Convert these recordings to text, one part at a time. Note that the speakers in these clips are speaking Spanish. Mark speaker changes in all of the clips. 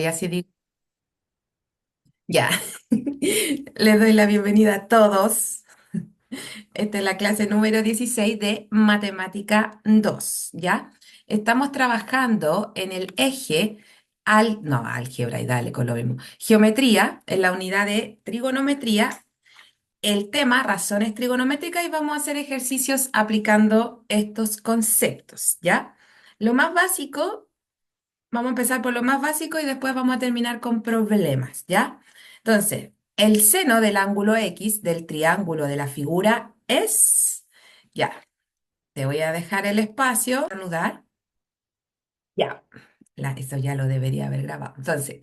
Speaker 1: y así digo, ya. Les doy la bienvenida a todos. Esta es la clase número 16 de Matemática 2, ¿ya? Estamos trabajando en el eje, no, álgebra y dale con lo mismo, geometría, en la unidad de trigonometría, el tema razones trigonométricas y vamos a hacer ejercicios aplicando estos conceptos, ¿ya? Lo más básico. Vamos a empezar por lo más básico y después vamos a terminar con problemas, ¿ya? Entonces, el seno del ángulo X del triángulo de la figura es, ya, te voy a dejar el espacio, anudar, ya, eso ya lo debería haber grabado. Entonces,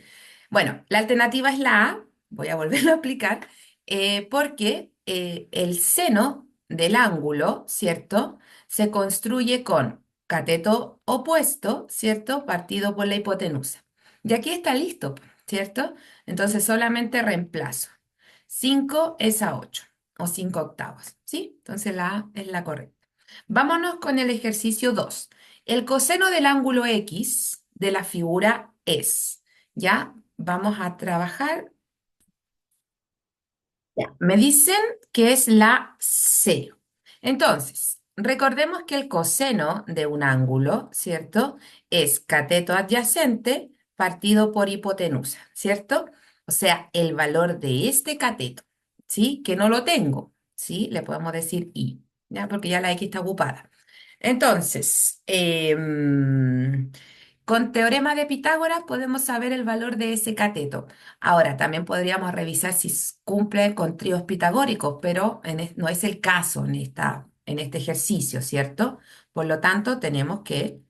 Speaker 1: bueno, la alternativa es la A, voy a volverlo a explicar, porque el seno del ángulo, ¿cierto? Se construye con cateto opuesto, ¿cierto? Partido por la hipotenusa. Y aquí está listo, ¿cierto? Entonces solamente reemplazo. 5 es a 8 o 5 octavos, ¿sí? Entonces la A es la correcta. Vámonos con el ejercicio 2. El coseno del ángulo X de la figura es, ¿ya? Vamos a trabajar. Ya. Me dicen que es la C. Entonces, recordemos que el coseno de un ángulo, ¿cierto? Es cateto adyacente partido por hipotenusa, ¿cierto? O sea, el valor de este cateto, ¿sí? Que no lo tengo, ¿sí? Le podemos decir I, ¿ya? Porque ya la X está ocupada. Entonces, con teorema de Pitágoras podemos saber el valor de ese cateto. Ahora, también podríamos revisar si cumple con tríos pitagóricos, pero no es el caso en este ejercicio, ¿cierto? Por lo tanto, tenemos que,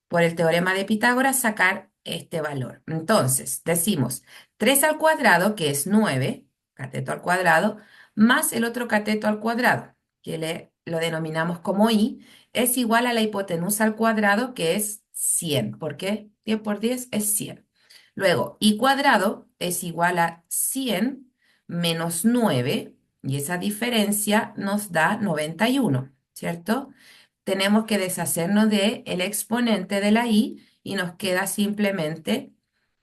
Speaker 1: por el teorema de Pitágoras, sacar este valor. Entonces, decimos 3 al cuadrado, que es 9, cateto al cuadrado, más el otro cateto al cuadrado, que lo denominamos como i, es igual a la hipotenusa al cuadrado, que es 100. ¿Por qué? 10 por 10 es 100. Luego, i cuadrado es igual a 100 menos 9, y esa diferencia nos da 91, ¿cierto? Tenemos que deshacernos del exponente de la i y nos queda simplemente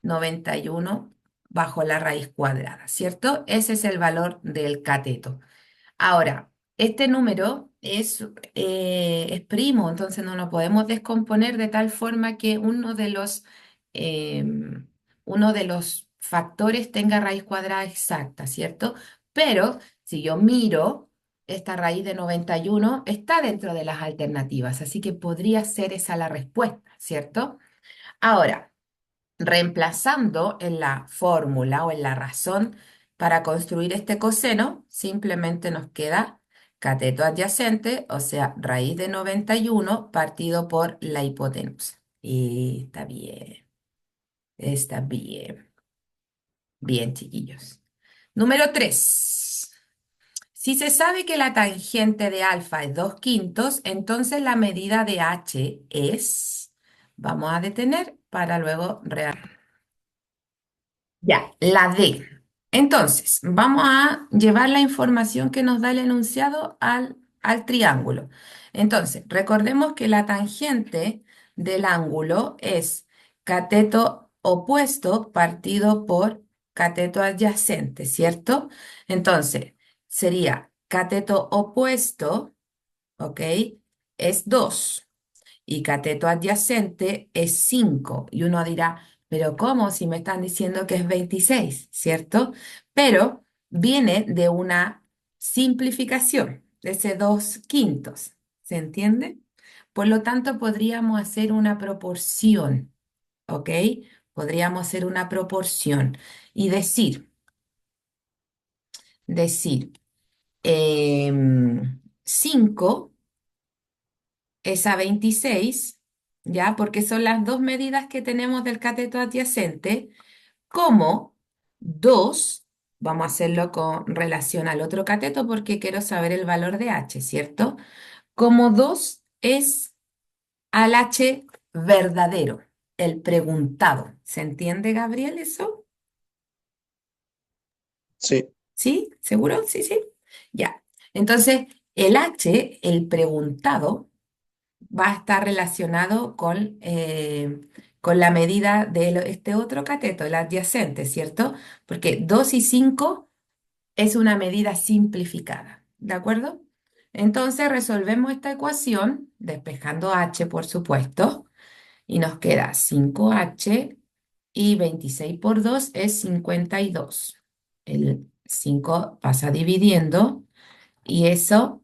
Speaker 1: 91 bajo la raíz cuadrada, ¿cierto? Ese es el valor del cateto. Ahora, este número es primo, entonces no lo podemos descomponer de tal forma que uno de los factores tenga raíz cuadrada exacta, ¿cierto? Pero si yo miro, esta raíz de 91 está dentro de las alternativas, así que podría ser esa la respuesta, ¿cierto? Ahora, reemplazando en la fórmula o en la razón para construir este coseno, simplemente nos queda cateto adyacente, o sea, raíz de 91 partido por la hipotenusa. Y está bien, está bien. Bien, chiquillos. Número 3. Si se sabe que la tangente de alfa es 2 quintos, entonces la medida de h es, vamos a detener para luego ya, la D. Entonces, vamos a llevar la información que nos da el enunciado al triángulo. Entonces, recordemos que la tangente del ángulo es cateto opuesto partido por cateto adyacente, ¿cierto? Entonces, sería cateto opuesto, ¿ok? Es 2 y cateto adyacente es 5. Y uno dirá, pero ¿cómo si me están diciendo que es 26, ¿cierto? Pero viene de una simplificación, de ese 2 quintos, ¿se entiende? Por lo tanto, podríamos hacer una proporción, ¿ok? Podríamos hacer una proporción y decir, 5 es a 26, ¿ya? Porque son las dos medidas que tenemos del cateto adyacente, como 2, vamos a hacerlo con relación al otro cateto porque quiero saber el valor de h, ¿cierto? Como 2 es al h verdadero, el preguntado. ¿Se entiende, Gabriel, eso?
Speaker 2: Sí,
Speaker 1: ¿Sí? ¿Seguro? Sí, sí. Ya. Entonces, el h, el preguntado, va a estar relacionado con la medida de este otro cateto, el adyacente, ¿cierto? Porque 2 y 5 es una medida simplificada, ¿de acuerdo? Entonces resolvemos esta ecuación, despejando h, por supuesto, y nos queda 5h y 26 por 2 es 52. El 5 pasa dividiendo y eso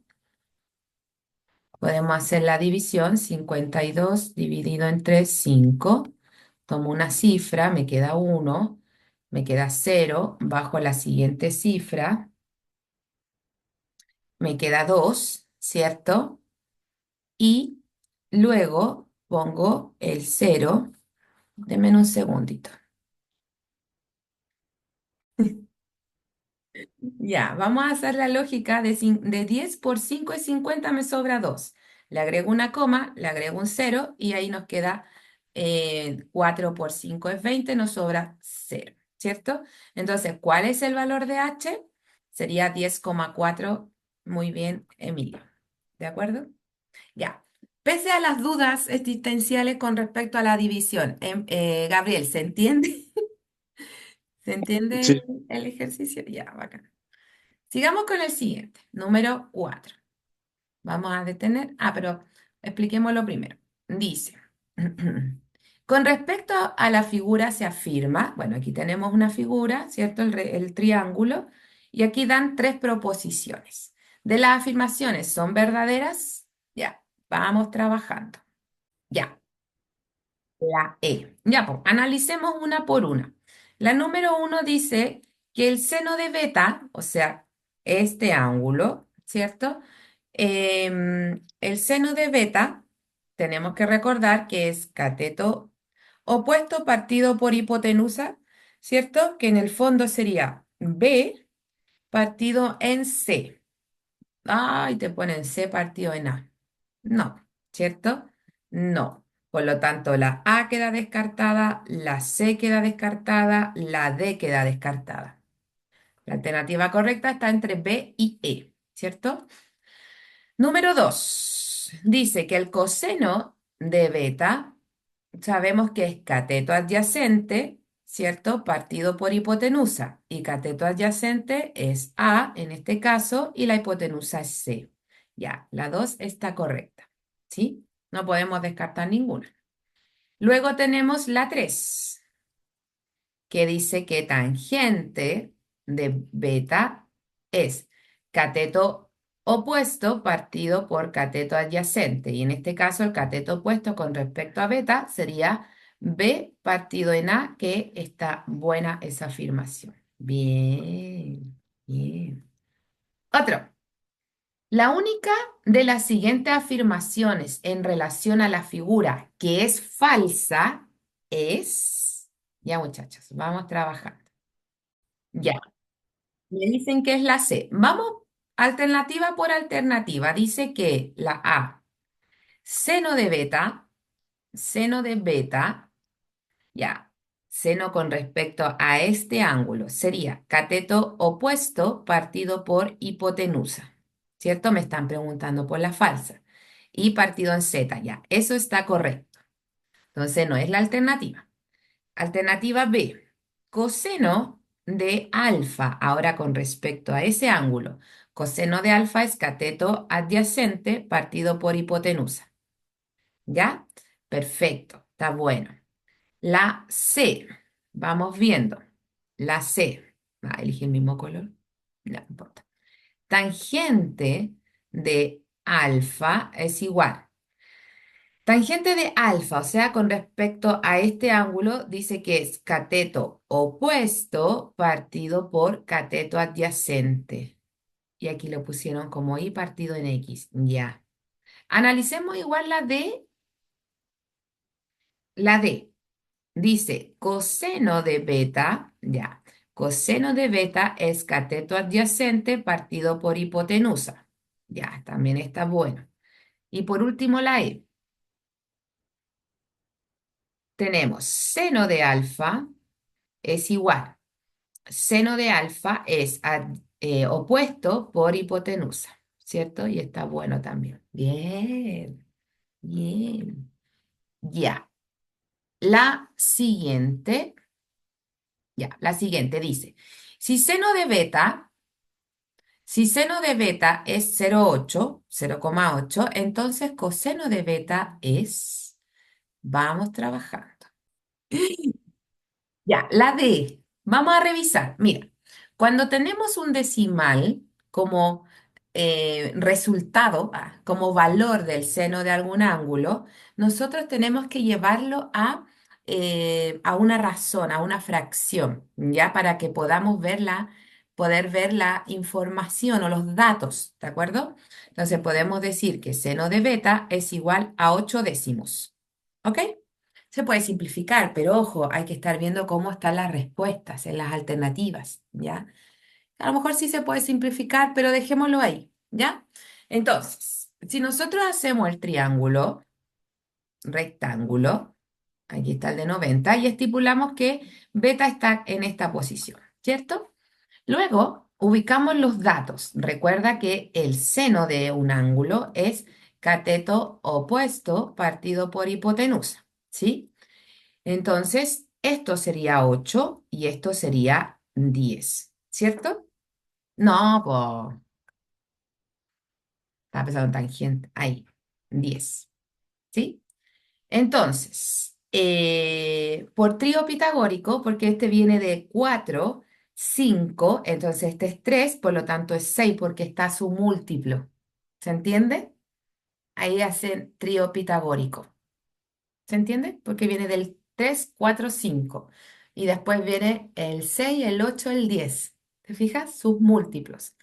Speaker 1: podemos hacer la división. 52 dividido entre 5. Tomo una cifra, me queda 1, me queda 0, bajo la siguiente cifra, me queda 2, ¿cierto? Y luego pongo el 0. Denme un segundito. Ya, vamos a hacer la lógica de 10 por 5 es 50, me sobra 2. Le agrego una coma, le agrego un cero y ahí nos queda 4 por 5 es 20, nos sobra cero, ¿cierto? Entonces, ¿cuál es el valor de h? Sería 10,4. Muy bien, Emilio. ¿De acuerdo? Ya. Pese a las dudas existenciales con respecto a la división, Gabriel, ¿se entiende? ¿Se entiende
Speaker 2: Sí,
Speaker 1: el ejercicio? Ya, bacán. Sigamos con el siguiente, número 4. Vamos a detener. Pero expliquémoslo primero. Dice, con respecto a la figura se afirma, bueno, aquí tenemos una figura, ¿cierto? El triángulo, y aquí dan tres proposiciones. De las afirmaciones, ¿son verdaderas? Ya, vamos trabajando. Ya. La E. Ya, pues, analicemos una por una. La número uno dice que el seno de beta, o sea, este ángulo, ¿cierto? El seno de beta, tenemos que recordar que es cateto opuesto partido por hipotenusa, ¿cierto? Que en el fondo sería B partido en C. Ay, te ponen C partido en A. No, ¿cierto? No. Por lo tanto, la A queda descartada, la C queda descartada, la D queda descartada. La alternativa correcta está entre B y E, ¿cierto? Número 2. Dice que el coseno de beta, sabemos que es cateto adyacente, ¿cierto? Partido por hipotenusa. Y cateto adyacente es A en este caso y la hipotenusa es C. Ya, la 2 está correcta, ¿sí? No podemos descartar ninguna. Luego tenemos la 3 que dice que tangente de beta es cateto opuesto partido por cateto adyacente. Y en este caso el cateto opuesto con respecto a beta sería B partido en A, que está buena esa afirmación. Bien, bien. Otro. La única de las siguientes afirmaciones en relación a la figura que es falsa es... Ya muchachos, vamos trabajando. Ya, me dicen que es la C. Vamos alternativa por alternativa. Dice que la A, seno de beta, ya, seno con respecto a este ángulo sería cateto opuesto partido por hipotenusa, ¿cierto? Me están preguntando por la falsa. Y partido en Z, ya, eso está correcto. Entonces no es la alternativa. Alternativa B, coseno de alfa. Ahora con respecto a ese ángulo, coseno de alfa es cateto adyacente partido por hipotenusa. ¿Ya? Perfecto, está bueno. La C, vamos viendo. La C, elegí el mismo color, no importa. Tangente de alfa es igual. Tangente de alfa, o sea, con respecto a este ángulo, dice que es cateto opuesto partido por cateto adyacente. Y aquí lo pusieron como y partido en X. Ya. Analicemos igual la D. La D dice coseno de beta, ya. Coseno de beta es cateto adyacente partido por hipotenusa. Ya, también está bueno. Y por último la E. Tenemos seno de alfa es igual. Seno de alfa es opuesto por hipotenusa, ¿cierto? Y está bueno también. Bien. Bien. Ya. La siguiente, la siguiente dice, si seno de beta, si seno de beta es 0,8, 0,8, entonces coseno de beta es, vamos trabajando. Ya, la D. Vamos a revisar. Mira, cuando tenemos un decimal como resultado, como valor del seno de algún ángulo, nosotros tenemos que llevarlo a una razón, a una fracción, ¿ya? Para que podamos poder ver la información o los datos, ¿de acuerdo? Entonces podemos decir que seno de beta es igual a 8 décimos. ¿Ok? Se puede simplificar, pero ojo, hay que estar viendo cómo están las respuestas en las alternativas, ¿ya? A lo mejor sí se puede simplificar, pero dejémoslo ahí, ¿ya? Entonces, si nosotros hacemos el triángulo rectángulo, aquí está el de 90, y estipulamos que beta está en esta posición, ¿cierto? Luego, ubicamos los datos. Recuerda que el seno de un ángulo es cateto opuesto partido por hipotenusa, ¿sí? Entonces, esto sería 8 y esto sería 10, ¿cierto? No, pues, estaba pensando en tangente. Ahí, 10, ¿sí? Entonces, por trío pitagórico, porque este viene de 4, 5, entonces este es 3, por lo tanto es 6 porque está su múltiplo. ¿Se entiende? Ahí hacen trío pitagórico. ¿Se entiende? Porque viene del 3, 4, 5. Y después viene el 6, el 8, el 10. ¿Te fijas? Sus múltiplos.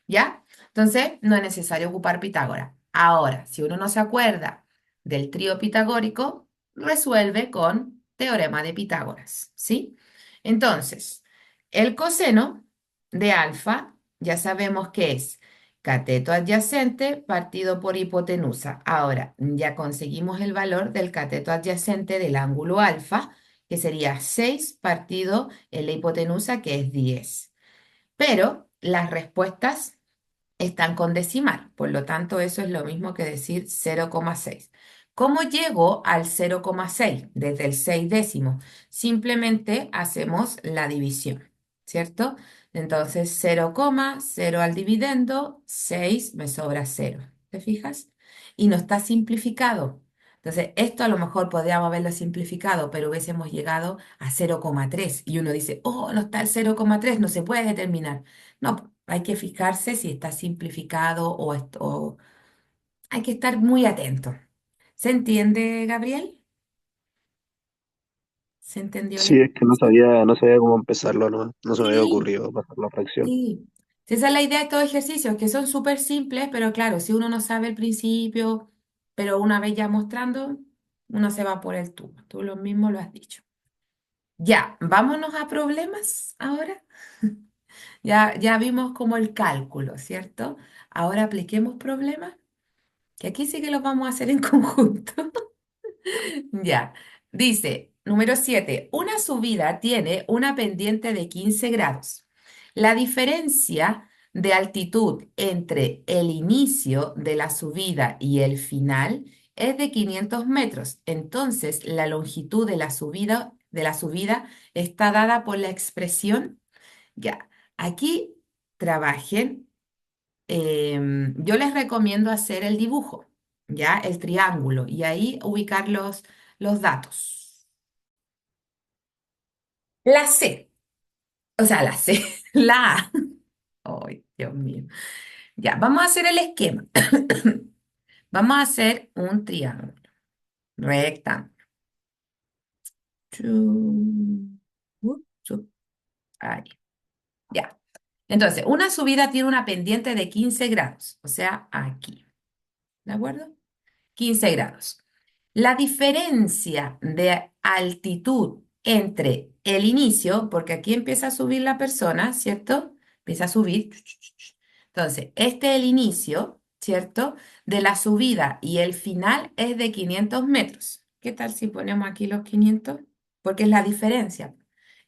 Speaker 1: ¿Ya? Entonces, no es necesario ocupar Pitágoras. Ahora, si uno no se acuerda del trío pitagórico, resuelve con teorema de Pitágoras. ¿Sí? Entonces, el coseno de alfa ya sabemos que es cateto adyacente partido por hipotenusa. Ahora, ya conseguimos el valor del cateto adyacente del ángulo alfa, que sería 6 partido en la hipotenusa, que es 10. Pero las respuestas están con decimal, por lo tanto eso es lo mismo que decir 0,6. ¿Cómo llego al 0,6 desde el 6 décimos? Simplemente hacemos la división, ¿cierto? Entonces 0,0 al dividendo, 6 me sobra 0. ¿Te fijas? Y no está simplificado. Entonces, esto a lo mejor podríamos haberlo simplificado, pero hubiésemos llegado a 0,3 y uno dice, oh, no está el 0,3, no se puede determinar. No, hay que fijarse si está simplificado o hay que estar muy atento. ¿Se entiende, Gabriel? ¿Se entendió la
Speaker 2: Sí, es que no
Speaker 1: explicación?
Speaker 2: sabía, no sabía cómo empezarlo, no se me había
Speaker 1: Sí,
Speaker 2: ocurrido pasar la fracción.
Speaker 1: sí. Sí, esa es la idea de estos ejercicios, que son súper simples, pero claro, si uno no sabe el principio, pero una vez ya mostrando, uno se va por el tubo. Tú lo mismo lo has dicho. Ya, vámonos a problemas ahora. Ya vimos como el cálculo, ¿cierto? Ahora apliquemos problemas, que aquí sí que los vamos a hacer en conjunto. Ya, dice, número 7. Una subida tiene una pendiente de 15 grados. La diferencia de altitud entre el inicio de la subida y el final es de 500 metros. Entonces, la longitud de la subida está dada por la expresión. Ya, aquí trabajen. Yo les recomiendo hacer el dibujo, ya, el triángulo, y ahí ubicar los datos. La C, o sea, la C, la A. Ay, Dios mío. Ya, vamos a hacer el esquema. Vamos a hacer un triángulo rectángulo. Chu, chu, ahí, ya. Entonces, una subida tiene una pendiente de 15 grados, o sea, aquí. ¿De acuerdo? 15 grados. La diferencia de altitud entre el inicio, porque aquí empieza a subir la persona, ¿cierto? Empieza a subir. Entonces, este es el inicio, ¿cierto? De la subida y el final es de 500 metros. ¿Qué tal si ponemos aquí los 500? Porque es la diferencia.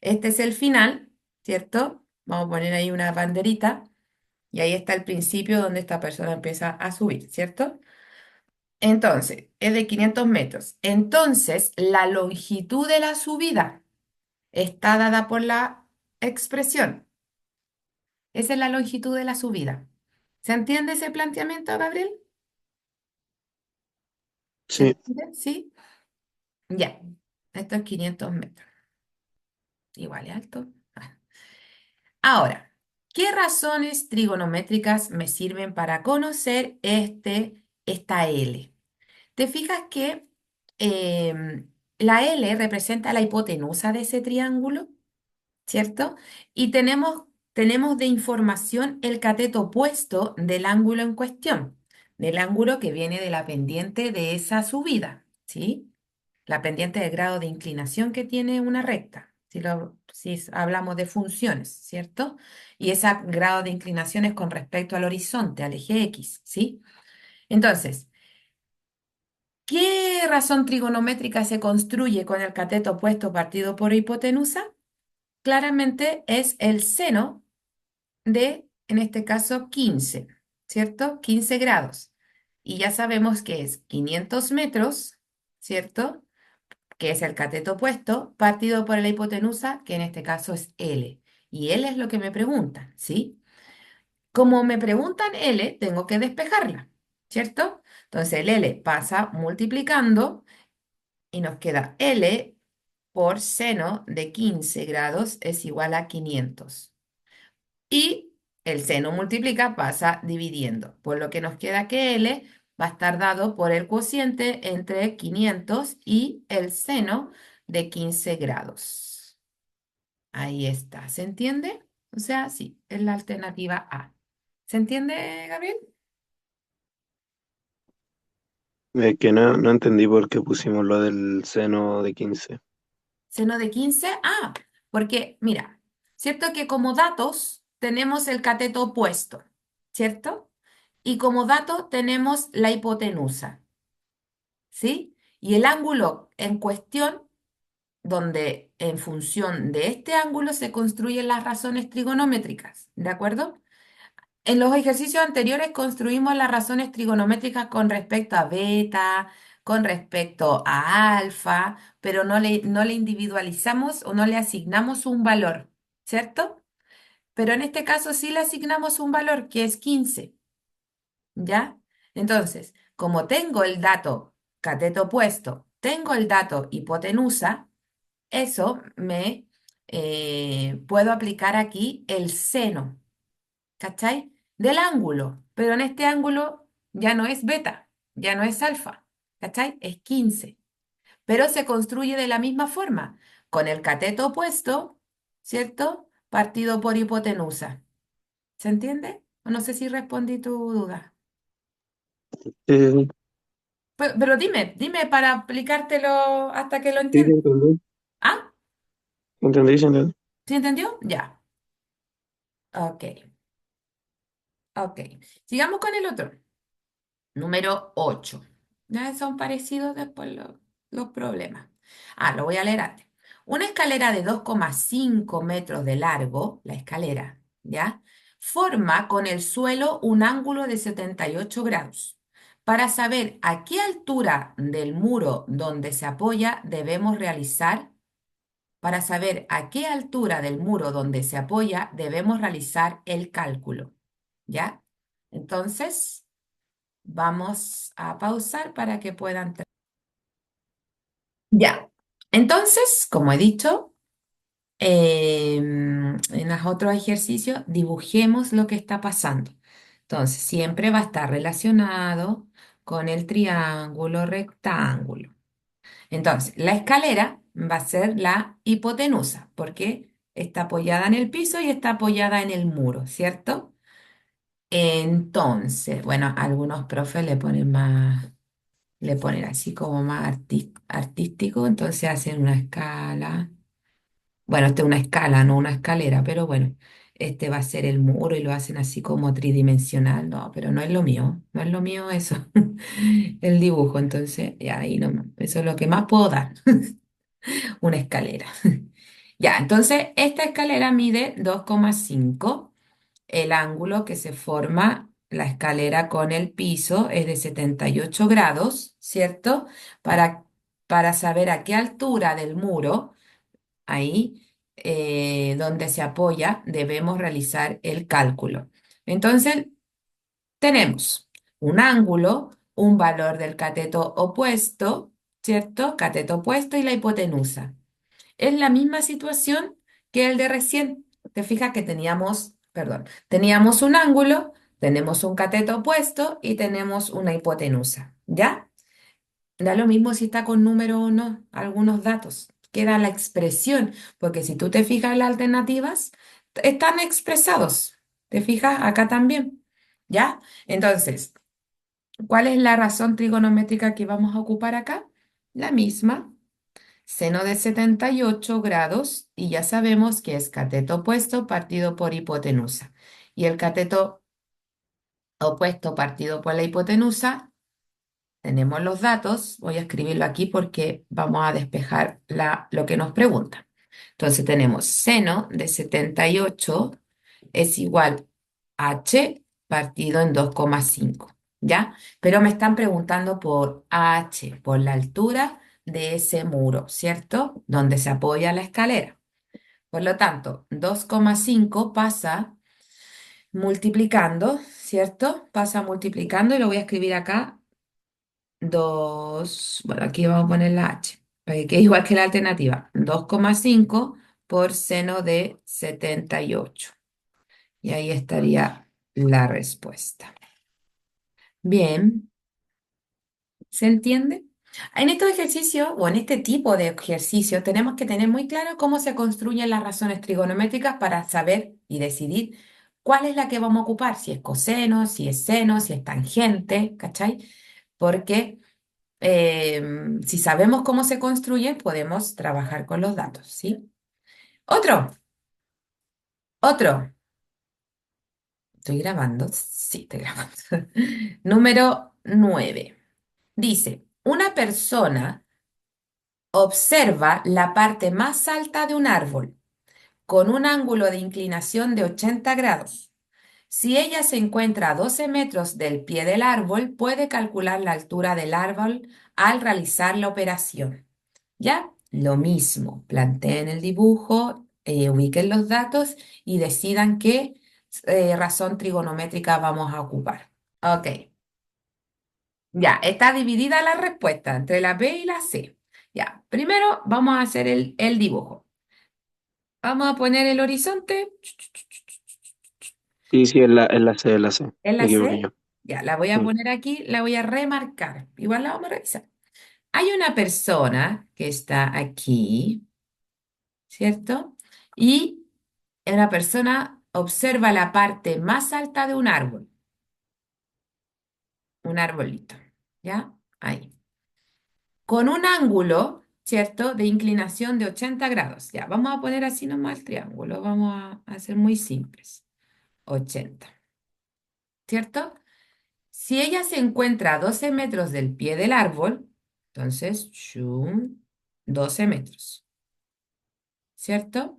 Speaker 1: Este es el final, ¿cierto? Vamos a poner ahí una banderita y ahí está el principio donde esta persona empieza a subir, ¿cierto? Entonces, es de 500 metros. Entonces, la longitud de la subida está dada por la expresión. Esa es la longitud de la subida. ¿Se entiende ese planteamiento, Gabriel? ¿Se
Speaker 2: Sí,
Speaker 1: entiende? ¿Sí? Ya. Esto es 500 metros. Igual es alto. Ah. Ahora, ¿qué razones trigonométricas me sirven para conocer esta L? ¿Te fijas que la L representa la hipotenusa de ese triángulo? ¿Cierto? Y tenemos de información el cateto opuesto del ángulo en cuestión, del ángulo que viene de la pendiente de esa subida, ¿sí? La pendiente del grado de inclinación que tiene una recta, si hablamos de funciones, ¿cierto? Y ese grado de inclinación es con respecto al horizonte, al eje X, ¿sí? Entonces, ¿qué razón trigonométrica se construye con el cateto opuesto partido por hipotenusa? Claramente es el seno de, en este caso, 15, ¿cierto? 15 grados. Y ya sabemos que es 500 metros, ¿cierto? Que es el cateto opuesto, partido por la hipotenusa, que en este caso es L. Y L es lo que me preguntan, ¿sí? Como me preguntan L, tengo que despejarla, ¿cierto? Entonces el L pasa multiplicando y nos queda L por seno de 15 grados es igual a 500. Y el seno multiplica, pasa dividiendo, por lo que nos queda que L va a estar dado por el cociente entre 500 y el seno de 15 grados. Ahí está, ¿se entiende? O sea, sí, es la alternativa A. ¿Se entiende, Gabriel?
Speaker 2: es que no entendí por qué pusimos lo del seno de 15.
Speaker 1: Seno de 15, porque mira, ¿cierto que como datos tenemos el cateto opuesto, ¿cierto? Y como dato tenemos la hipotenusa. ¿Sí? Y el ángulo en cuestión, donde en función de este ángulo se construyen las razones trigonométricas, ¿de acuerdo? En los ejercicios anteriores construimos las razones trigonométricas con respecto a beta, con respecto a alfa, pero no le individualizamos o no le asignamos un valor, ¿cierto? Pero en este caso sí le asignamos un valor que es 15. ¿Ya? Entonces, como tengo el dato cateto opuesto, tengo el dato hipotenusa, eso me puedo aplicar aquí el seno, ¿cachai? Del ángulo, pero en este ángulo ya no es beta, ya no es alfa, ¿cachai? Es 15, pero se construye de la misma forma, con el cateto opuesto, ¿cierto? Partido por hipotenusa. ¿Se entiende? No sé si respondí tu duda.
Speaker 2: Sí,
Speaker 1: Pero dime para aplicártelo hasta que lo
Speaker 2: sí,
Speaker 1: entiendas.
Speaker 2: entendí.
Speaker 1: ¿Ah?
Speaker 2: Entendí, sí, entendí.
Speaker 1: ¿Sí entendió? Ya. Ok, ok. Sigamos con el otro. Número 8. Ya son parecidos después los problemas. Lo voy a leer antes. Una escalera de 2,5 metros de largo, la escalera, ¿ya? Forma con el suelo un ángulo de 78 grados. Para saber a qué altura del muro donde se apoya debemos realizar Para saber a qué altura del muro donde se apoya debemos realizar el cálculo. ¿Ya? Entonces, vamos a pausar para que puedan... Ya. Entonces, como he dicho, en los otros ejercicios, dibujemos lo que está pasando. Entonces, siempre va a estar relacionado con el triángulo rectángulo. Entonces, la escalera va a ser la hipotenusa, porque está apoyada en el piso y está apoyada en el muro, ¿cierto? Entonces, bueno, algunos profes le ponen así como más artístico, entonces hacen una escala. Bueno, esta es una escala, no una escalera, pero bueno, este va a ser el muro y lo hacen así como tridimensional, no, pero no es lo mío, no es lo mío eso, el dibujo, entonces, ya ahí no, eso es lo que más puedo dar. Una escalera. Ya, entonces esta escalera mide 2,5. El ángulo que se forma la escalera con el piso es de 78 grados, ¿cierto? Para, para saber a qué altura del muro, ahí donde se apoya, debemos realizar el cálculo. Entonces, tenemos un ángulo, un valor del cateto opuesto, ¿cierto? Cateto opuesto y la hipotenusa. Es la misma situación que el de recién. Te fijas que teníamos, perdón, teníamos un ángulo, tenemos un cateto opuesto y tenemos una hipotenusa, ¿ya? Da lo mismo si está con número o no, algunos datos. Queda la expresión, porque si tú te fijas en las alternativas, están expresados. ¿Te fijas? Acá también, ¿ya? Entonces, ¿cuál es la razón trigonométrica que vamos a ocupar acá? La misma, seno de 78 grados, y ya sabemos que es cateto opuesto partido por hipotenusa. Y el cateto opuesto partido por la hipotenusa, tenemos los datos, voy a escribirlo aquí porque vamos a despejar lo que nos pregunta. Entonces tenemos seno de 78 es igual a h partido en 2,5, ¿ya? Pero me están preguntando por h, por la altura de ese muro, ¿cierto? Donde se apoya la escalera. Por lo tanto, 2,5 pasa multiplicando, ¿cierto? Pasa multiplicando y lo voy a escribir acá. 2, bueno, aquí vamos a poner la h, para que quede igual que la alternativa. 2,5 por seno de 78. Y ahí estaría la respuesta. Bien, ¿se entiende? En estos ejercicios o en este tipo de ejercicios tenemos que tener muy claro cómo se construyen las razones trigonométricas para saber y decidir cuál es la que vamos a ocupar, si es coseno, si es seno, si es tangente, ¿cachai? Porque si sabemos cómo se construyen, podemos trabajar con los datos, ¿sí? Otro, otro. ¿Estoy grabando? Sí, estoy grabando. Número 9. Dice, una persona observa la parte más alta de un árbol con un ángulo de inclinación de 80 grados. Si ella se encuentra a 12 metros del pie del árbol, puede calcular la altura del árbol al realizar la operación. ¿Ya? Lo mismo, planteen el dibujo, ubiquen los datos y decidan qué razón trigonométrica vamos a ocupar. Ok, ya, está dividida la respuesta entre la B y la C. Ya, primero vamos a hacer el dibujo. Vamos a poner el horizonte
Speaker 2: Sí, sí, es la C.
Speaker 1: en
Speaker 2: Me
Speaker 1: la
Speaker 2: equivoqué
Speaker 1: C.
Speaker 2: yo.
Speaker 1: Ya, la voy a
Speaker 2: Mm.
Speaker 1: poner aquí, la voy a remarcar. Igual la vamos a revisar. Hay una persona que está aquí, ¿cierto? Y una persona observa la parte más alta de un arbolito, ¿ya? Ahí. Con un ángulo, ¿cierto? De inclinación de 80 grados. Ya, vamos a poner así nomás el triángulo, vamos a hacer muy simples. 80, ¿cierto? Si ella se encuentra a 12 metros del pie del árbol, entonces, 12 metros, ¿cierto?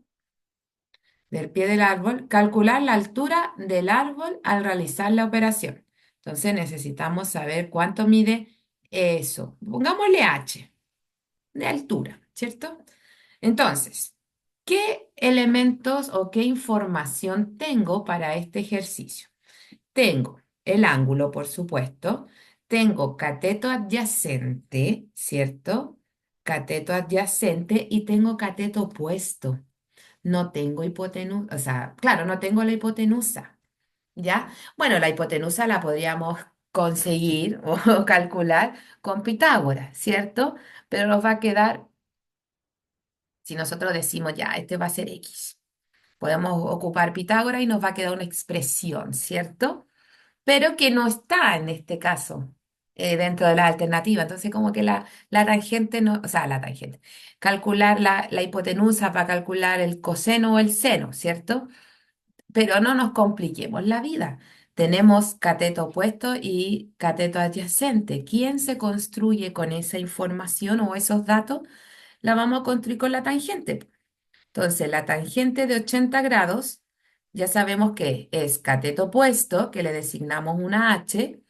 Speaker 1: Del pie del árbol, calcular la altura del árbol al realizar la operación. Entonces necesitamos saber cuánto mide eso. Pongámosle h de altura, ¿cierto? Entonces, ¿qué elementos o qué información tengo para este ejercicio? Tengo el ángulo, por supuesto. Tengo cateto adyacente, ¿cierto? Cateto adyacente y tengo cateto opuesto. No tengo hipotenusa, o sea, claro, no tengo la hipotenusa, ¿ya? Bueno, la hipotenusa la podríamos conseguir o calcular con Pitágoras, ¿cierto? Pero nos va a quedar, si nosotros decimos, ya, este va a ser X. Podemos ocupar Pitágoras y nos va a quedar una expresión, ¿cierto? Pero que no está en este caso dentro de la alternativa. Entonces, como que la tangente no, o sea, la tangente, calcular la hipotenusa para calcular el coseno o el seno, ¿cierto? Pero no nos compliquemos la vida. Tenemos cateto opuesto y cateto adyacente. ¿Quién se construye con esa información o esos datos? La vamos a construir con la tangente. Entonces, la tangente de 80 grados ya sabemos que es cateto opuesto, que le designamos una H,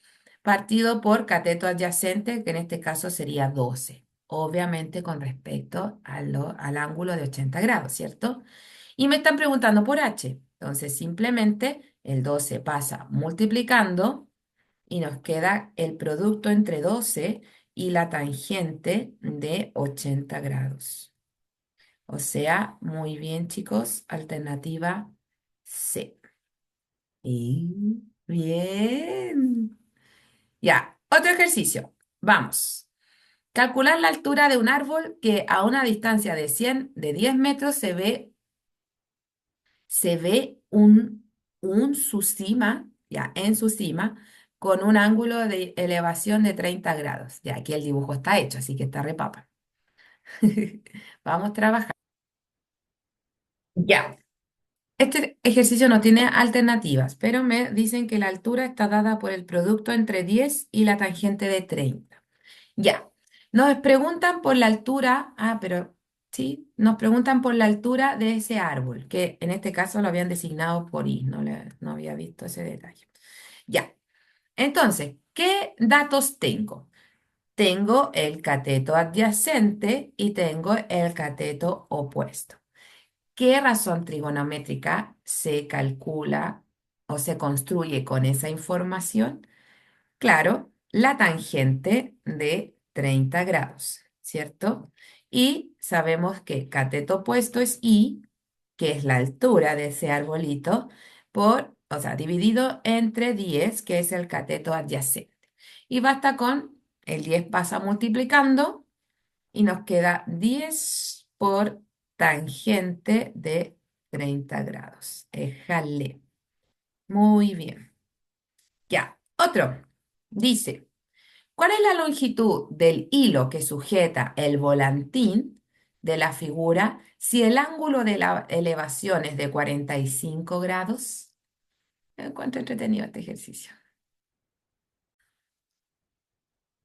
Speaker 1: partido por cateto adyacente, que en este caso sería 12, obviamente con respecto al ángulo de 80 grados, ¿cierto? Y me están preguntando por H. Entonces, simplemente el 12 pasa multiplicando y nos queda el producto entre 12 y la tangente de 80 grados. O sea, muy bien, chicos, alternativa C. Y bien. Ya, otro ejercicio. Vamos. Calcular la altura de un árbol que a una distancia de 10 metros se ve su cima, ya, en su cima, con un ángulo de elevación de 30 grados. Ya, aquí el dibujo está hecho, así que está repapa. Vamos a trabajar. Ya. Este ejercicio no tiene alternativas, pero me dicen que la altura está dada por el producto entre 10 y la tangente de 30. Ya. Nos preguntan por la altura, pero sí, nos preguntan por la altura de ese árbol, que en este caso lo habían designado por I, no había visto ese detalle. Ya. Entonces, ¿qué datos tengo? Tengo el cateto adyacente y tengo el cateto opuesto. ¿Qué razón trigonométrica se calcula o se construye con esa información? Claro, la tangente de 30 grados, ¿cierto? Y sabemos que cateto opuesto es I, que es la altura de ese arbolito, o sea, dividido entre 10, que es el cateto adyacente. Y basta con el 10 pasa multiplicando y nos queda 10 por tangente de 30 grados. Éjale. Muy bien. Ya, otro. Dice, ¿cuál es la longitud del hilo que sujeta el volantín de la figura si el ángulo de la elevación es de 45 grados? Me encuentro entretenido este ejercicio.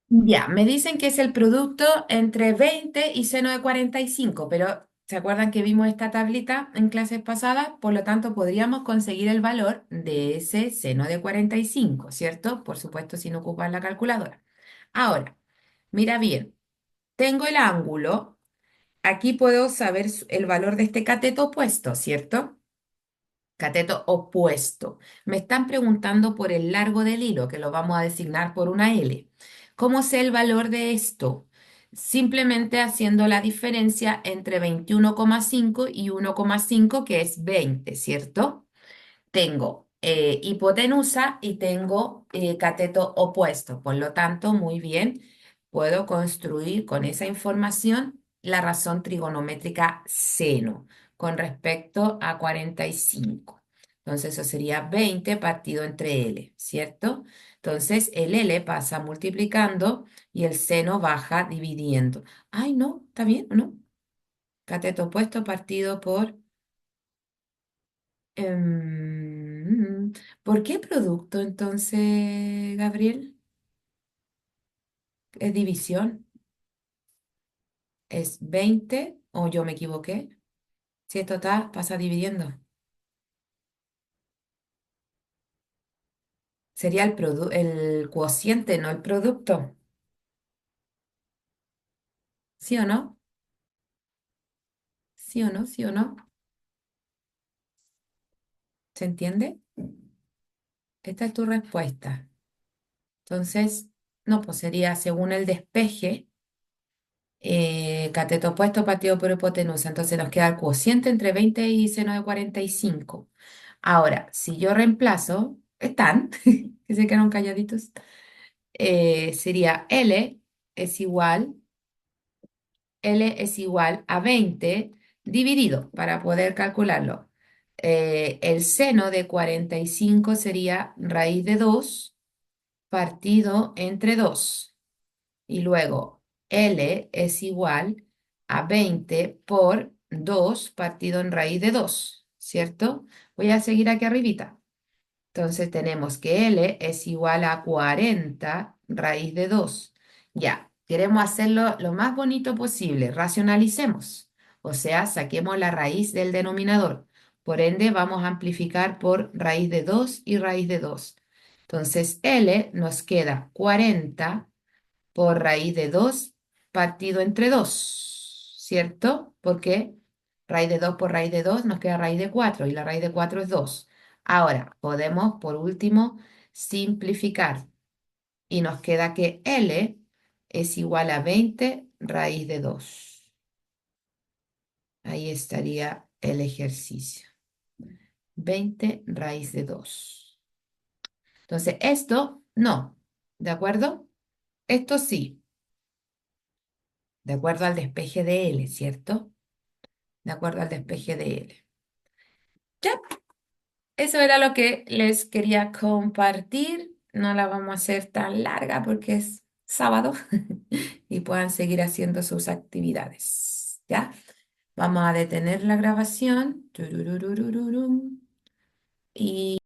Speaker 1: Ya, me dicen que es el producto entre 20 y seno de 45, pero ¿se acuerdan que vimos esta tablita en clases pasadas? Por lo tanto, podríamos conseguir el valor de ese seno de 45, ¿cierto? Por supuesto, sin ocupar la calculadora. Ahora, mira bien, tengo el ángulo, aquí puedo saber el valor de este cateto opuesto, ¿cierto? Cateto opuesto. Me están preguntando por el largo del hilo, que lo vamos a designar por una L. ¿Cómo sé el valor de esto? Simplemente haciendo la diferencia entre 21,5 y 1,5, que es 20, ¿cierto? Tengo hipotenusa y tengo cateto opuesto. Por lo tanto, muy bien, puedo construir con esa información la razón trigonométrica seno con respecto a 45. Entonces, eso sería 20 partido entre L, ¿cierto? Entonces, el L pasa multiplicando y el seno baja dividiendo. Ay, no, ¿está bien o no? Cateto opuesto partido por ¿Por qué producto entonces, Gabriel? ¿Es división? ¿Es 20 o yo me equivoqué? Si esto pasa dividiendo. Sería el cociente, no el producto. ¿Sí o no? ¿Sí o no? ¿Sí o no? ¿Se entiende? Esta es tu respuesta. Entonces, no, pues sería según el despeje, cateto opuesto partido por hipotenusa. Entonces nos queda el cociente entre 20 y seno de 45. Ahora, si yo reemplazo, están, que se quedaron calladitos, sería es igual, L es igual a 20 dividido para poder calcularlo. El seno de 45 sería raíz de 2 partido entre 2. Y luego L es igual a 20 por 2 partido en raíz de 2, ¿cierto? Voy a seguir aquí arribita. Entonces tenemos que L es igual a 40 raíz de 2. Ya, queremos hacerlo lo más bonito posible. Racionalicemos. O sea, saquemos la raíz del denominador. Por ende, vamos a amplificar por raíz de 2 y raíz de 2. Entonces, L nos queda 40 por raíz de 2 partido entre 2, ¿cierto? Porque raíz de 2 por raíz de 2 nos queda raíz de 4 y la raíz de 4 es 2. Ahora, podemos, por último, simplificar y nos queda que L es igual a 20 raíz de 2. Ahí estaría el ejercicio. 20 raíz de 2. Entonces, esto no, ¿de acuerdo? Esto sí, de acuerdo al despeje de L, ¿cierto? De acuerdo al despeje de L. Ya, eso era lo que les quería compartir. No la vamos a hacer tan larga porque es sábado y puedan seguir haciendo sus actividades. ¿Ya? Vamos a detener la grabación. Turururururum. Y